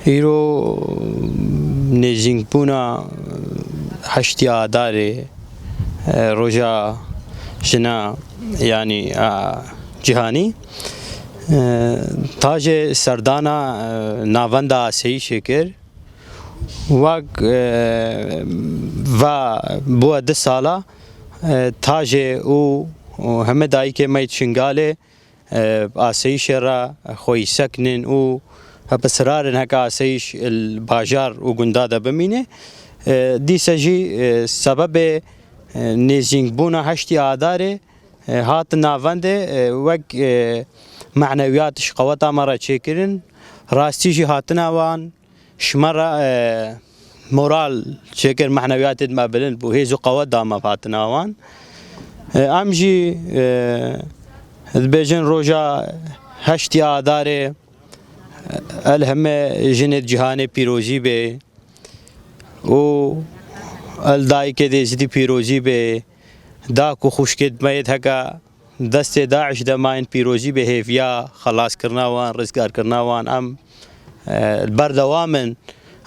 ایرو نزینگ بونا هشتی آداره روزا جنا یعنی جهانی تاج سردانا ناوندا آسیایی شکر و بو 10 ساله تاج او همه دایی که میت شنگاله آسیایش را خوی سکنن او بسرارن هک آسیایش الباجار و گنداده بمینه دیسجی سبب نزینگ بونا هشتی آداره هات ناونده وگ معنویاتش قوتا مرا چکرن راستیجی هاتنا وان شمرا مورال چکر معنویات ما بلن بو هیزو قوت داما هاتنا وان امجی بیجن روجا هشتی آداره الهمه جنت جهان پیروزی به او الدای که دیزدی پیروزی به دا کو خوشکت میت هکا دست داعش دماین پیروزی به هفیا خلاص کرنا وان رزگار کرنا وان ام بردوامن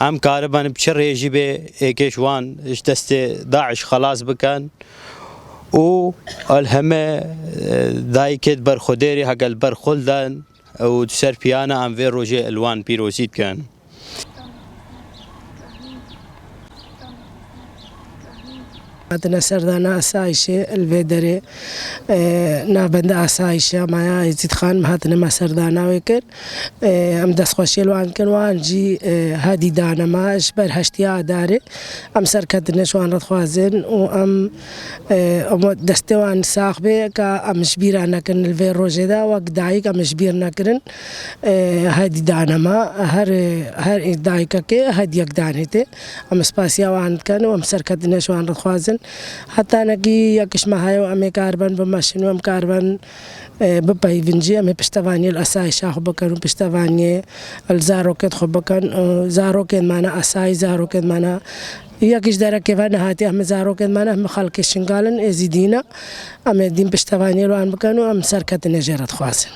ام کاربان بچر ریجی به ایکش وان دست داعش خلاص بکن او الهمه دای که بر خودری هکا البر خلدن او سر پیانا ام وی روجه الوان پیروزی کن هاتنا سردانا آسایشه الویدره نابند آسایشه ما يزيد خان هاتنا ما سردانا ويكر ام دست خوشی لوان کن وان جی هادی دانا ما اشبر هشتی آداره ام سرکتنا شوان رد خوازن و ام دسته وان ساخبه که ام شبیرانا کن الوی روجه دا وقت دایک ام شبیرنا کرن هادی دانا ما هر دایکا که هادی یک دانه ته ام سپاسیا وان کن و ام سرکتنا شوان رد خوازن حتی نگی یکش ماهیو امی کاربن بماشین و ام کاربن بپیونجی امی پشتوانی الاسایش خو بکن و پشتوانی الزاروکت خو بکن زاروکت مانا اسای زاروکت مانا یکیش درک و نهاتی ام زاروکت مانا ام خالق شنگالن ازیدینا ام دین پشتوانی رو ان بکن و ام سرکت نجارت خواسن